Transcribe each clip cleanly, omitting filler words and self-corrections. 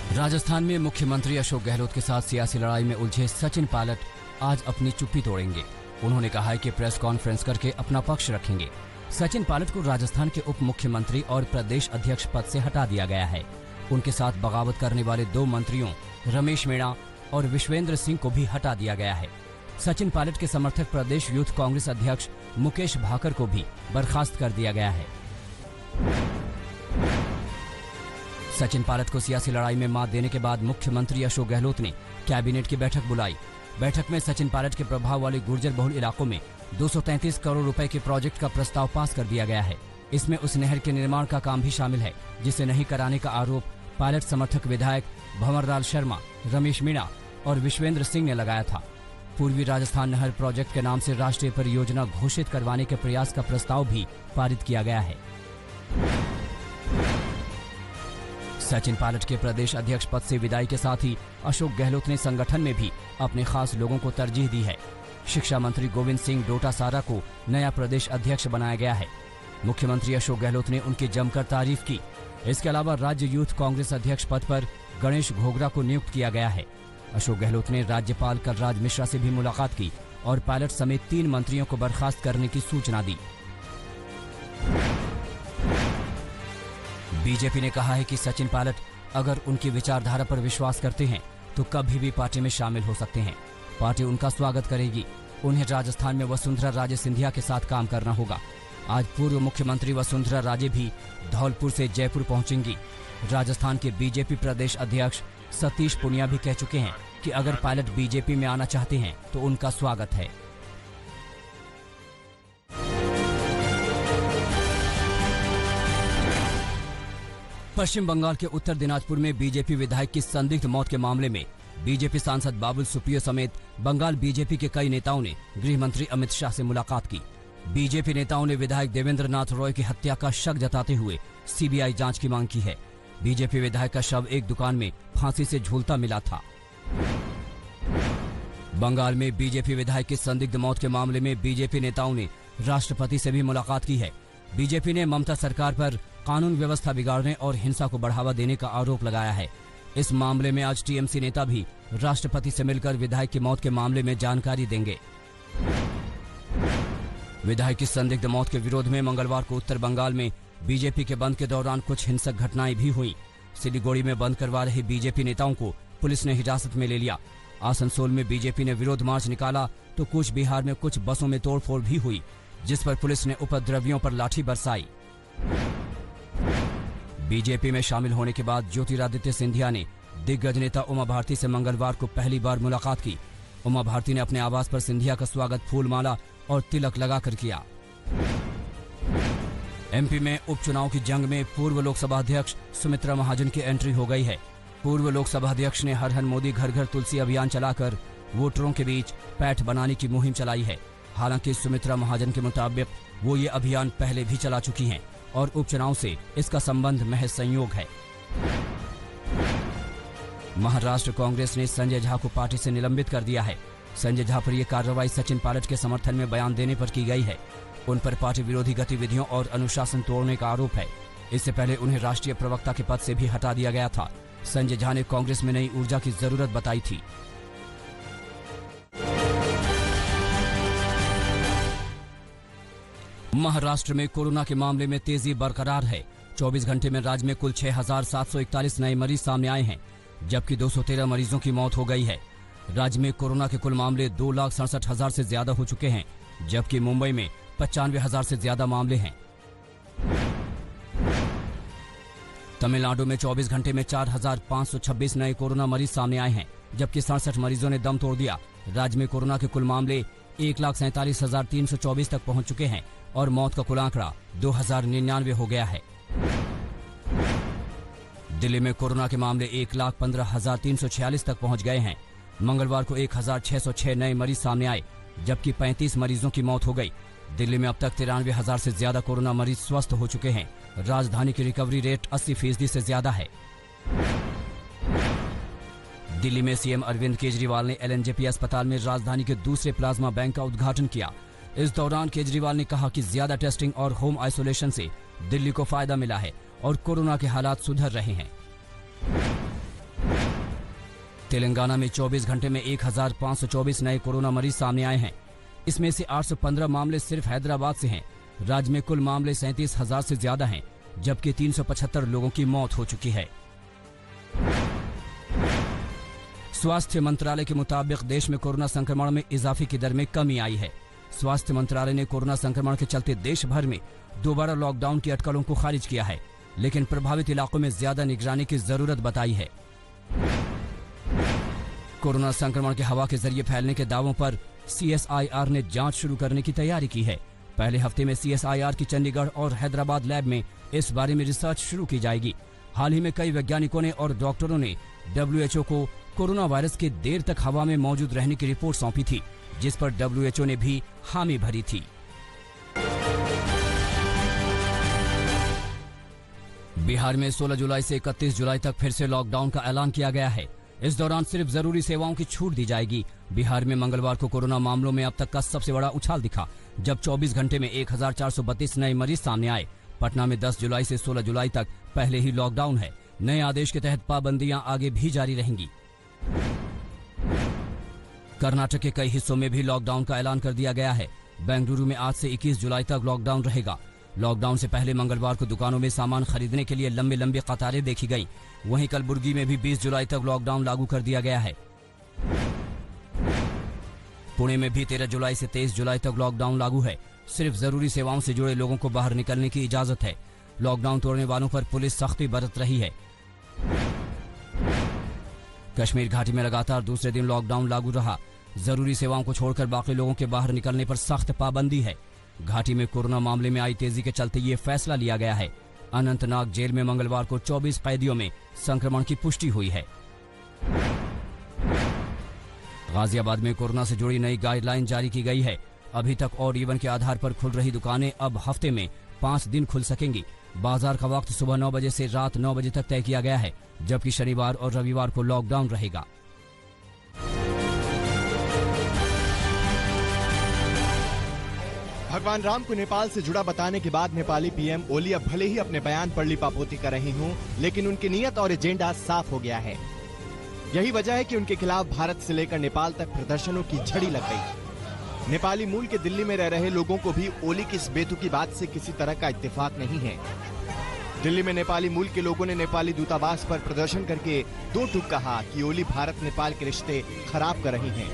राजस्थान में मुख्यमंत्री अशोक गहलोत के साथ सियासी लड़ाई में उलझे सचिन पायलट आज अपनी चुप्पी तोड़ेंगे। उन्होंने कहा है कि प्रेस कॉन्फ्रेंस करके अपना पक्ष रखेंगे। सचिन पायलट को राजस्थान के उप मुख्यमंत्री और प्रदेश अध्यक्ष पद से हटा दिया गया है। उनके साथ बगावत करने वाले 2 मंत्रियों रमेश मीणा और विश्वेंद्र सिंह को भी हटा दिया गया है। सचिन पायलट के समर्थक प्रदेश यूथ कांग्रेस अध्यक्ष मुकेश भाकर को भी बर्खास्त कर दिया गया है। सचिन पायलट को सियासी लड़ाई में मात देने के बाद मुख्यमंत्री अशोक गहलोत ने कैबिनेट की बैठक बुलाई। बैठक में सचिन पायलट के प्रभाव वाले गुर्जर बहुल इलाकों में 233 करोड़ रुपए के प्रोजेक्ट का प्रस्ताव पास कर दिया गया है। इसमें उस नहर के निर्माण का काम भी शामिल है जिसे नहीं कराने का आरोप पायलट समर्थक विधायक भंवरलाल शर्मा, रमेश मीणा और विश्वेंद्र सिंह ने लगाया था। पूर्वी राजस्थान नहर प्रोजेक्ट के नाम से राष्ट्रीय परियोजना घोषित करवाने के प्रयास का प्रस्ताव भी पारित किया गया है। सचिन पायलट के प्रदेश अध्यक्ष पद से विदाई के साथ ही अशोक गहलोत ने संगठन में भी अपने खास लोगों को तरजीह दी है। शिक्षा मंत्री गोविंद सिंह डोटासारा को नया प्रदेश अध्यक्ष बनाया गया है। मुख्यमंत्री अशोक गहलोत ने उनकी जमकर तारीफ की। इसके अलावा राज्य यूथ कांग्रेस अध्यक्ष पद पर गणेश घोगरा को नियुक्त किया गया है। अशोक गहलोत ने राज्यपाल कलराज मिश्रा से भी मुलाकात की और पायलट समेत 3 मंत्रियों को बर्खास्त करने की सूचना दी। बीजेपी ने कहा है कि सचिन पायलट अगर उनकी विचारधारा पर विश्वास करते हैं तो कभी भी पार्टी में शामिल हो सकते हैं। पार्टी उनका स्वागत करेगी। उन्हें राजस्थान में वसुंधरा राजे सिंधिया के साथ काम करना होगा। आज पूर्व मुख्यमंत्री वसुंधरा राजे भी धौलपुर से जयपुर पहुंचेंगी। राजस्थान के बीजेपी प्रदेश अध्यक्ष सतीश पुनिया भी कह चुके हैं कि अगर पायलट बीजेपी में आना चाहते हैं तो उनका स्वागत है। पश्चिम बंगाल के उत्तर दिनाजपुर में बीजेपी विधायक की संदिग्ध मौत के मामले में बीजेपी सांसद बाबुल सुप्रियो समेत बंगाल बीजेपी के कई नेताओं ने गृह मंत्री अमित शाह से मुलाकात की। बीजेपी नेताओं ने विधायक देवेंद्र नाथ रॉय की हत्या का शक जताते हुए सीबीआई जांच की मांग की है। बीजेपी विधायक का शव एक दुकान में फांसी से झूलता मिला था। बंगाल में बीजेपी विधायक की संदिग्ध मौत के मामले में बीजेपी नेताओं ने राष्ट्रपति से भी मुलाकात की है। बीजेपी ने ममता सरकार पर कानून व्यवस्था बिगाड़ने और हिंसा को बढ़ावा देने का आरोप लगाया है। इस मामले में आज टीएमसी नेता भी राष्ट्रपति से मिलकर विधायक की मौत के मामले में जानकारी देंगे। विधायक की संदिग्ध मौत के विरोध में मंगलवार को उत्तर बंगाल में बीजेपी के बंद के दौरान कुछ हिंसक घटनाएं भी हुई। सिलीगुड़ी में बंद करवा रहे बीजेपी नेताओं को पुलिस ने हिरासत में ले लिया। आसनसोल में बीजेपी ने विरोध मार्च निकाला तो कूच बिहार में कुछ बसों में तोड़फोड़ भी हुई, जिस पर पुलिस ने उपद्रवियों पर लाठी बरसाई। बीजेपी में शामिल होने के बाद ज्योतिरादित्य सिंधिया ने दिग्गज नेता उमा भारती से मंगलवार को पहली बार मुलाकात की। उमा भारती ने अपने आवास पर सिंधिया का स्वागत फूलमाला और तिलक लगाकर किया। एमपी में उपचुनाव की जंग में पूर्व लोकसभा अध्यक्ष सुमित्रा महाजन की एंट्री हो गई है। पूर्व लोकसभा अध्यक्ष ने हर हर मोदी घर घर तुलसी अभियान चलाकर वोटरों के बीच पैठ बनाने की मुहिम चलाई है। हालांकि सुमित्रा महाजन के मुताबिक वो ये अभियान पहले भी चला चुकी हैं और उपचुनाव से इसका संबंध महज संयोग है। महाराष्ट्र कांग्रेस ने संजय झा को पार्टी से निलंबित कर दिया है। संजय झा पर यह कार्रवाई सचिन पायलट के समर्थन में बयान देने पर की गई है। उन पर पार्टी विरोधी गतिविधियों और अनुशासन तोड़ने का आरोप है। इससे पहले उन्हें राष्ट्रीय प्रवक्ता के पद से भी हटा दिया गया था। संजय झा ने कांग्रेस में नई ऊर्जा की जरूरत बताई थी। महाराष्ट्र में कोरोना के मामले में तेजी बरकरार है। 24 घंटे में राज्य में कुल 6,741 नए मरीज सामने आए हैं, जबकि 213 मरीजों की मौत हो गई है। राज्य में कोरोना के कुल मामले 2,67,000 से ज्यादा हो चुके हैं, जबकि मुंबई में 95,000 से ज्यादा मामले हैं। तमिलनाडु में 24 घंटे में 4,526 नए कोरोना मरीज सामने आए हैं, जबकि 67 मरीजों ने दम तोड़ दिया। राज्य में कोरोना के कुल मामले 1,47,324 तक पहुंच चुके हैं और मौत का कुल आंकड़ा 2,099 हो गया है। दिल्ली में कोरोना के मामले 1,15,346 तक पहुंच गए हैं। मंगलवार को 1,606 नए मरीज सामने आए, जबकि 35 मरीजों की मौत हो गई। दिल्ली में अब तक 93,000 से ज्यादा कोरोना मरीज स्वस्थ हो चुके हैं। राजधानी की रिकवरी रेट 80% से ज्यादा है। दिल्ली में सीएम अरविंद केजरीवाल ने एलएनजेपी अस्पताल में राजधानी के दूसरे प्लाज्मा बैंक का उद्घाटन किया। इस दौरान केजरीवाल ने कहा कि ज्यादा टेस्टिंग और होम आइसोलेशन से दिल्ली को फायदा मिला है और कोरोना के हालात सुधर रहे हैं। तेलंगाना में 24 घंटे में 1524 नए कोरोना मरीज सामने आए हैं। इसमें से 815 मामले सिर्फ हैदराबाद से हैं। राज्य में कुल मामले 37,000 से ज्यादा हैं, जबकि 375 लोगों की मौत हो चुकी है। स्वास्थ्य मंत्रालय के मुताबिक देश में कोरोना संक्रमण में इजाफे की दर में कमी आई है। स्वास्थ्य मंत्रालय ने कोरोना संक्रमण के चलते देश भर में दोबारा लॉकडाउन की अटकलों को खारिज किया है, लेकिन प्रभावित इलाकों में ज्यादा निगरानी की जरूरत बताई है। कोरोना संक्रमण के हवा के जरिए फैलने के दावों पर CSIR ने जांच शुरू करने की तैयारी की है। पहले हफ्ते में CSIR की चंडीगढ़ और हैदराबाद लैब में इस बारे में रिसर्च शुरू की जाएगी। हाल ही में कई वैज्ञानिकों ने और डॉक्टरों ने WHO को कोरोना वायरस के देर तक हवा में मौजूद रहने की रिपोर्ट सौंपी थी, जिस पर WHO ने भी हामी भरी थी। बिहार में 16 जुलाई से 31 जुलाई तक फिर से लॉकडाउन का ऐलान किया गया है। इस दौरान सिर्फ जरूरी सेवाओं की छूट दी जाएगी। बिहार में मंगलवार को कोरोना मामलों में अब तक का सबसे बड़ा उछाल दिखा, जब 24 घंटे में 1432 नए मरीज सामने आए। पटना में 10 जुलाई से 16 जुलाई तक पहले ही लॉकडाउन है। नए आदेश के तहत पाबंदियां आगे भी जारी रहेंगी। कर्नाटक के कई हिस्सों में भी लॉकडाउन का ऐलान कर दिया गया है। बेंगलुरु में आज से 21 जुलाई तक लॉकडाउन रहेगा। लॉकडाउन से पहले मंगलवार को दुकानों में सामान खरीदने के लिए लंबी लंबी कतारें देखी गईं। वहीं कलबुर्गी में भी 20 जुलाई तक लॉकडाउन लागू कर दिया गया है। पुणे में भी 13 जुलाई से 23 जुलाई तक लॉकडाउन लागू है। सिर्फ जरूरी सेवाओं से जुड़े लोगों को बाहर निकलने की इजाजत है। लॉकडाउन तोड़ने वालों पर पुलिस सख्ती बरत रही है। कश्मीर घाटी में लगातार दूसरे दिन लॉकडाउन लागू रहा। जरूरी सेवाओं को छोड़कर बाकी लोगों के बाहर निकलने पर सख्त पाबंदी है। घाटी में कोरोना मामले में आई तेजी के चलते ये फैसला लिया गया है। अनंतनाग जेल में मंगलवार को 24 कैदियों में संक्रमण की पुष्टि हुई है। गाजियाबाद में कोरोना से जुड़ी नई गाइडलाइन जारी की गई है। अभी तक ऑड इवन के आधार पर खुल रही दुकानें अब हफ्ते में 5 दिन खुल सकेंगी। बाजार का वक्त सुबह 9 बजे से रात 9 बजे तक तय किया गया है, जबकि शनिवार और रविवार को लॉकडाउन रहेगा। भगवान राम को नेपाल से जुड़ा बताने के बाद नेपाली पीएम ओली अब भले ही अपने बयान पर लिपापोती कर रही हूं, लेकिन उनकी नीयत और एजेंडा साफ हो गया है। यही वजह है कि उनके खिलाफ भारत से लेकर नेपाल तक प्रदर्शनों की झड़ी लग गई। नेपाली मूल के दिल्ली में रह रहे लोगों को भी ओली की इस बेतुकी बात से किसी तरह का इत्तेफाक नहीं है। दिल्ली में नेपाली मूल के लोगों ने नेपाली दूतावास पर प्रदर्शन करके दो टूक कहा कि ओली भारत नेपाल के रिश्ते खराब कर रही हैं,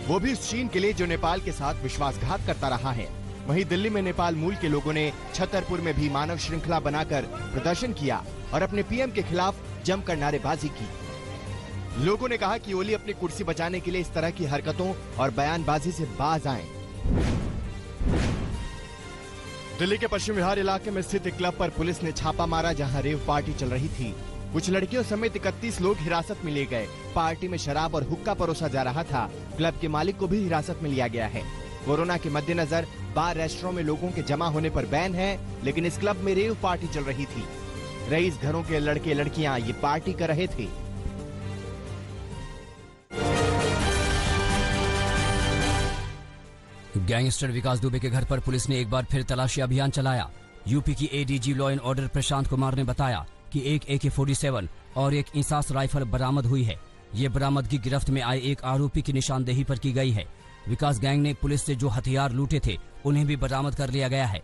वो भी उस चीन के लिए जो नेपाल के साथ विश्वासघात करता रहा है। वहीं दिल्ली में नेपाल मूल के लोगों ने छतरपुर में भी मानव श्रृंखला बनाकर प्रदर्शन किया और अपने पीएम के खिलाफ जमकर नारेबाजी की। लोगों ने कहा कि ओली अपनी कुर्सी बचाने के लिए इस तरह की हरकतों और बयानबाजी से बाज आएं। दिल्ली के पश्चिम विहार इलाके में स्थित एक क्लब पर पुलिस ने छापा मारा, जहां रेव पार्टी चल रही थी। कुछ लड़कियों समेत 31 लोग हिरासत में लिए गए। पार्टी में शराब और हुक्का परोसा जा रहा था। क्लब के मालिक को भी हिरासत में लिया गया है। कोरोना के मद्देनजर बार रेस्टोरेंट में लोगों के जमा होने पर बैन है, लेकिन इस क्लब में रेव पार्टी चल रही थी। रईस घरों के लड़के लड़कियां ये पार्टी कर रहे थे। गैंगस्टर विकास दुबे के घर पर पुलिस ने एक बार फिर तलाशी अभियान चलाया। यूपी की ADG law and order Prashant Kumar ने बताया कि एक AK-47 और एक इंसास राइफल बरामद हुई है। ये बरामदगी गिरफ्त में आए एक आरोपी की निशानदेही पर की गई है। विकास गैंग ने पुलिस से जो हथियार लूटे थे उन्हें भी बरामद कर लिया गया है।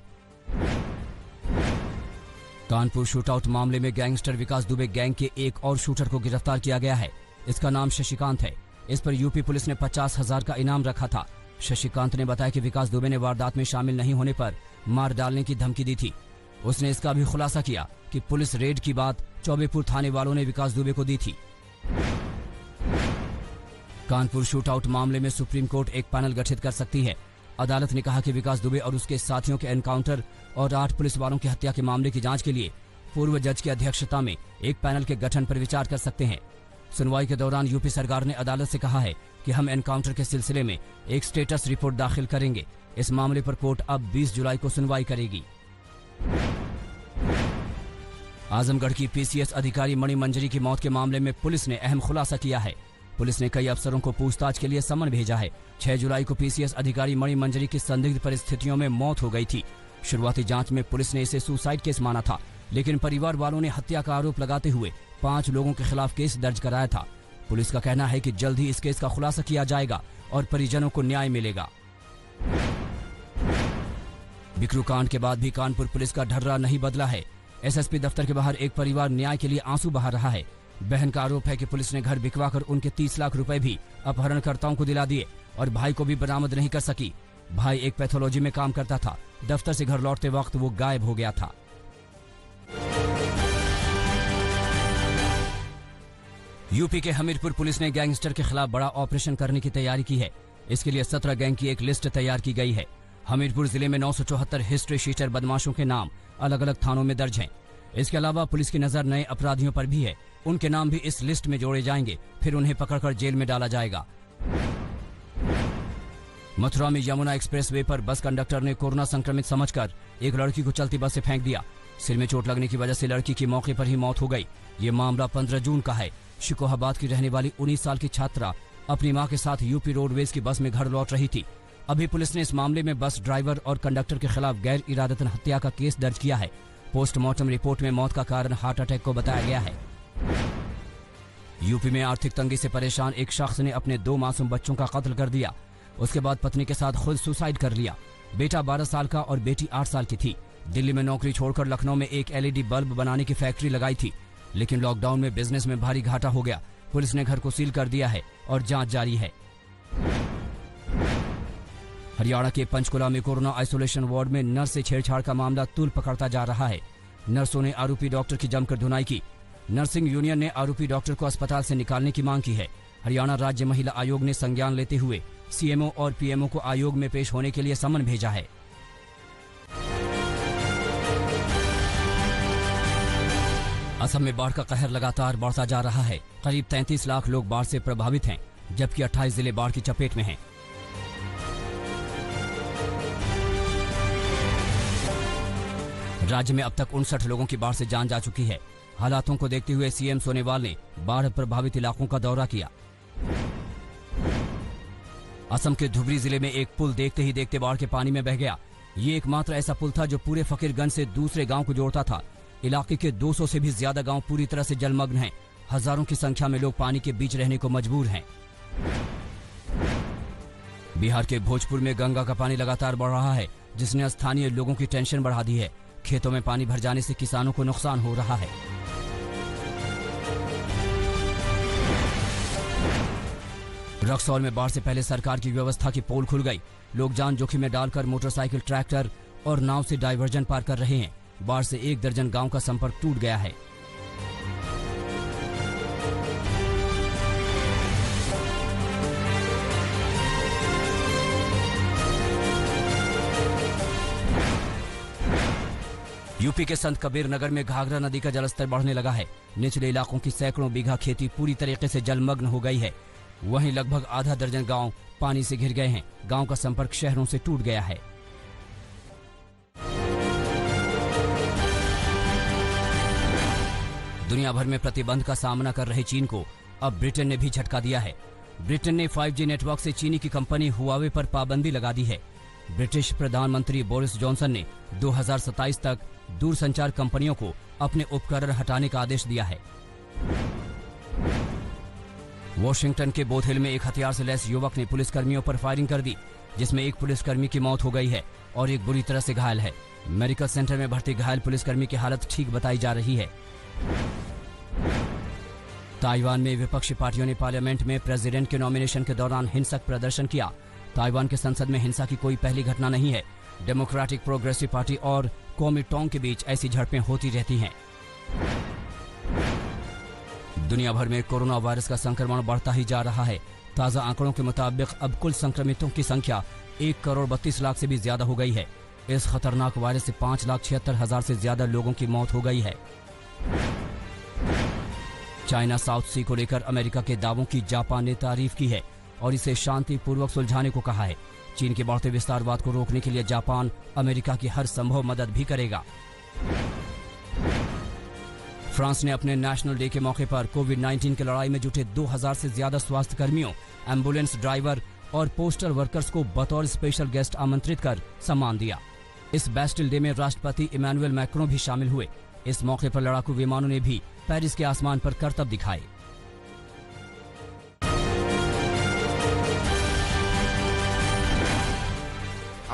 कानपुर शूटआउट मामले में गैंगस्टर विकास दुबे गैंग के एक और शूटर को गिरफ्तार किया गया है। इसका नाम शशिकांत है। इस पर यूपी पुलिस ने 50,000 का इनाम रखा था। शशिकांत ने बताया कि विकास दुबे ने वारदात में शामिल नहीं होने पर मार डालने की धमकी दी थी। उसने इसका भी खुलासा किया कि पुलिस रेड की बात चौबेपुर थाने वालों ने विकास दुबे को दी थी। कानपुर शूटआउट मामले में सुप्रीम कोर्ट एक पैनल गठित कर सकती है। अदालत ने कहा कि विकास दुबे और उसके साथियों के एनकाउंटर और 8 पुलिस वालों की हत्या के मामले की जांच के लिए पूर्व जज की अध्यक्षता में एक पैनल के गठन पर विचार कर सकते हैं। सुनवाई के दौरान यूपी सरकार ने अदालत से कहा है कि हम एनकाउंटर के सिलसिले में एक स्टेटस रिपोर्ट दाखिल करेंगे। इस मामले पर कोर्ट अब 20 जुलाई को सुनवाई करेगी। आजमगढ़ की PCS अधिकारी मणि मंजरी की मौत के मामले में पुलिस ने अहम खुलासा किया है। पुलिस ने कई अफसरों को पूछताछ के लिए समन भेजा है। 6 जुलाई को PCS अधिकारी मणि मंजरी की संदिग्ध परिस्थितियों में मौत हो गई थी। शुरुआती जांच में पुलिस ने इसे सुसाइड केस माना था, लेकिन परिवार वालों ने हत्या का आरोप लगाते हुए 5 लोगों के खिलाफ केस दर्ज कराया था। पुलिस का कहना है कि जल्द ही इस केस का खुलासा किया जाएगा और परिजनों को न्याय मिलेगा। बिकरू कांड के बाद भी कानपुर पुलिस का ढर्रा नहीं बदला है। एसएसपी दफ्तर के बाहर एक परिवार न्याय के लिए आंसू बहा रहा है। बहन का आरोप है कि पुलिस ने घर बिकवाकर उनके 30 लाख रुपए भी अपहरणकर्ताओं को दिला दिए और भाई को भी बरामद नहीं कर सकी। भाई एक पैथोलॉजी में काम करता था। दफ्तर से घर लौटते वक्त वो गायब हो गया था। यूपी के हमीरपुर पुलिस ने गैंगस्टर के खिलाफ बड़ा ऑपरेशन करने की तैयारी की है। इसके लिए 17 गैंग की एक लिस्ट तैयार की गई है। हमीरपुर जिले में 974 हिस्ट्री शीटर बदमाशों के नाम अलग अलग थानों में दर्ज हैं। इसके अलावा पुलिस की नजर नए अपराधियों पर भी है। उनके नाम भी इस लिस्ट में जोड़े जाएंगे, फिर उन्हें पकड़कर जेल में डाला जाएगा। मथुरा में यमुना एक्सप्रेस वे पर बस कंडक्टर ने कोरोना संक्रमित समझकर एक लड़की को चलती बस से फेंक दिया। सिर में चोट लगने की वजह से लड़की की मौके पर ही मौत हो गई। ये मामला 15 जून का है। शिकोहाबाद की रहने वाली 19 साल की छात्रा अपनी मां के साथ यूपी रोडवेज की बस में घर लौट रही थी। अभी पुलिस ने इस मामले में बस ड्राइवर और कंडक्टर के खिलाफ गैर इरादतन हत्या का केस दर्ज किया है। पोस्टमार्टम रिपोर्ट में मौत का कारण हार्ट अटैक को बताया गया है। यूपी में आर्थिक तंगी से परेशान एक शख्स ने अपने 2 मासूम बच्चों का कत्ल कर दिया। उसके बाद पत्नी के साथ खुद सुसाइड कर लिया। बेटा 12 साल का और बेटी 8 साल की थी। दिल्ली में नौकरी छोड़कर लखनऊ में एक LED बल्ब बनाने की फैक्ट्री लगाई थी, लेकिन लॉकडाउन में बिजनेस में भारी घाटा हो गया। पुलिस ने घर को सील कर दिया है और जांच जारी है। हरियाणा के पंचकुला में कोरोना आइसोलेशन वार्ड में नर्स से छेड़छाड़ का मामला तूल पकड़ता जा रहा है। नर्सों ने आरोपी डॉक्टर की जमकर धुनाई की। नर्सिंग यूनियन ने आरोपी डॉक्टर को अस्पताल से निकालने की मांग की है। हरियाणा राज्य महिला आयोग ने संज्ञान लेते हुए CMO और PMO को आयोग में पेश होने के लिए समन भेजा है। असम में बाढ़ का कहर लगातार बढ़ता जा रहा है। करीब 33 लाख लोग बाढ़ से प्रभावित हैं, जबकि 28 जिले बाढ़ की चपेट में हैं। राज्य में अब तक 59 लोगों की बाढ़ से जान जा चुकी है। हालातों को देखते हुए CM सोनेवाल ने बाढ़ प्रभावित इलाकों का दौरा किया। असम के धुबरी जिले में एक पुल देखते ही देखते बाढ़ के पानी में बह गया। ये एकमात्र ऐसा पुल था जो पूरे फकीरगंज से दूसरे गांव को जोड़ता था। इलाके के 200 से भी ज्यादा गांव पूरी तरह से जलमग्न हैं। हजारों की संख्या में लोग पानी के बीच रहने को मजबूर हैं। बिहार के भोजपुर में गंगा का पानी लगातार बढ़ रहा है, जिसने स्थानीय लोगों की टेंशन बढ़ा दी है। खेतों में पानी भर जाने से किसानों को नुकसान हो रहा है। रक्सौल में बाढ़ से पहले सरकार की व्यवस्था की पोल खुल गई। लोग जान जोखिम में डालकर मोटरसाइकिल, ट्रैक्टर और नाव से डायवर्जन पार कर रहे हैं। बाढ़ से 1 दर्जन गांव का संपर्क टूट गया है। यूपी के संत कबीर नगर में घाघरा नदी का जलस्तर बढ़ने लगा है। निचले इलाकों की सैकड़ों बीघा खेती पूरी तरीके से जलमग्न हो गई है। वहीं लगभग आधा दर्जन गांव पानी से घिर गए हैं। गांव का संपर्क शहरों से टूट गया है। दुनिया भर में प्रतिबंध का सामना कर रहे चीन को अब ब्रिटेन ने भी झटका दिया है। ब्रिटेन ने 5G नेटवर्क से चीनी की कंपनी हुआवे पर पाबंदी लगा दी है। ब्रिटिश प्रधानमंत्री बोरिस जॉनसन ने 2027 तक दूरसंचार कंपनियों को अपने उपकरण हटाने का आदेश दिया है। वॉशिंगटन के बोथ हिल में एक हथियार से लैस युवक ने पुलिसकर्मियों पर फायरिंग कर दी, जिसमें एक पुलिसकर्मी की मौत हो गई है और एक बुरी तरह से घायल है। मेडिकल सेंटर में भर्ती घायल पुलिसकर्मी की हालत ठीक बताई जा रही है। ताइवान में विपक्षी पार्टियों ने पार्लियामेंट में प्रेसिडेंट के नॉमिनेशन के दौरान हिंसक प्रदर्शन किया। ताइवान के संसद में हिंसा की कोई पहली घटना नहीं है। डेमोक्रेटिक प्रोग्रेसिव पार्टी और कोमिटोंग के बीच ऐसी झड़पें होती रहती हैं। दुनिया भर में कोरोना वायरस का संक्रमण बढ़ता ही जा रहा है। ताजा आंकड़ों के मुताबिक अब कुल संक्रमितों की संख्या 1,32,00,000 से भी ज्यादा हो गई है। इस खतरनाक वायरस से 5,76,000 से ज्यादा लोगों की मौत हो गई है। चाइना साउथ सी को लेकर अमेरिका के दावों की जापान ने तारीफ की है और इसे शांतिपूर्वक सुलझाने को कहा है। चीन के बढ़ते विस्तारवाद को रोकने के लिए जापान अमेरिका की हर संभव मदद भी करेगा। फ्रांस ने अपने नेशनल डे के मौके पर कोविड-19 की लड़ाई में जुटे 2000 से ज्यादा स्वास्थ्य कर्मियों, एम्बुलेंस ड्राइवर और पोस्टल वर्कर्स को बतौर स्पेशल गेस्ट आमंत्रित कर सम्मान दिया। इस बेस्टिल डे में राष्ट्रपति इमैनुअल मैक्रों भी शामिल हुए। इस मौके पर लड़ाकू विमानों ने भी पेरिस के आसमान पर करतब दिखाए।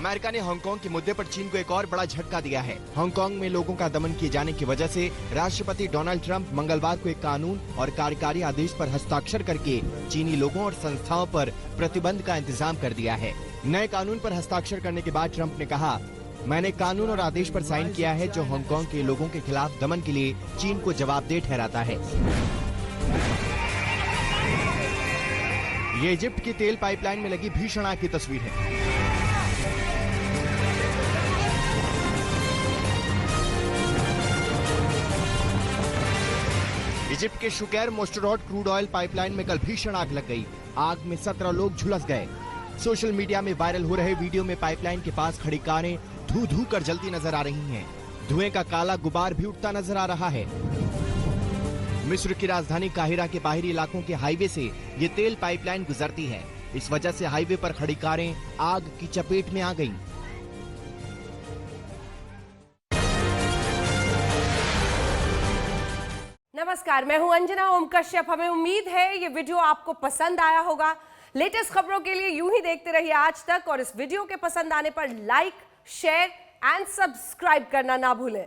अमेरिका ने हांगकांग के मुद्दे पर चीन को एक और बड़ा झटका दिया है। हांगकांग में लोगों का दमन किए जाने की वजह से राष्ट्रपति डोनाल्ड ट्रंप मंगलवार को एक कानून और कार्यकारी आदेश पर हस्ताक्षर करके चीनी लोगों और संस्थाओं पर प्रतिबंध का इंतजाम कर दिया है। नए कानून पर हस्ताक्षर करने के बाद ट्रंप ने कहा, मैंने कानून और आदेश पर साइन किया है जो हांगकांग के लोगों के खिलाफ दमन के लिए चीन को जवाबदेह ठहराता है। ये इजिप्ट की तेल पाइपलाइन में लगी भीषण आग की तस्वीर है। इजिप्ट के शुकैर मोस्टरॉड क्रूड ऑयल पाइपलाइन में कल भीषण आग लग गई। आग में 17 लोग झुलस गए। सोशल मीडिया में वायरल हो रहे वीडियो में पाइपलाइन के पास खड़ी कारें धू धू कर जलती नजर आ रही हैं। धुएं का काला गुबार भी उठता नजर आ रहा है। मिस्र की राजधानी काहिरा के बाहरी इलाकों के हाईवे से ये तेल पाइपलाइन गुजरती है। इस वजह से हाईवे पर खड़ी कारें आग की चपेट में आ गईं। नमस्कार, मैं हूं अंजना ओम कश्यप। हमें उम्मीद है ये वीडियो आपको पसंद आया होगा। लेटेस्ट खबरों के लिए यूं ही देखते रहिए आज तक और इस वीडियो के पसंद आने पर लाइक, शेयर एंड सब्सक्राइब करना ना भूलें।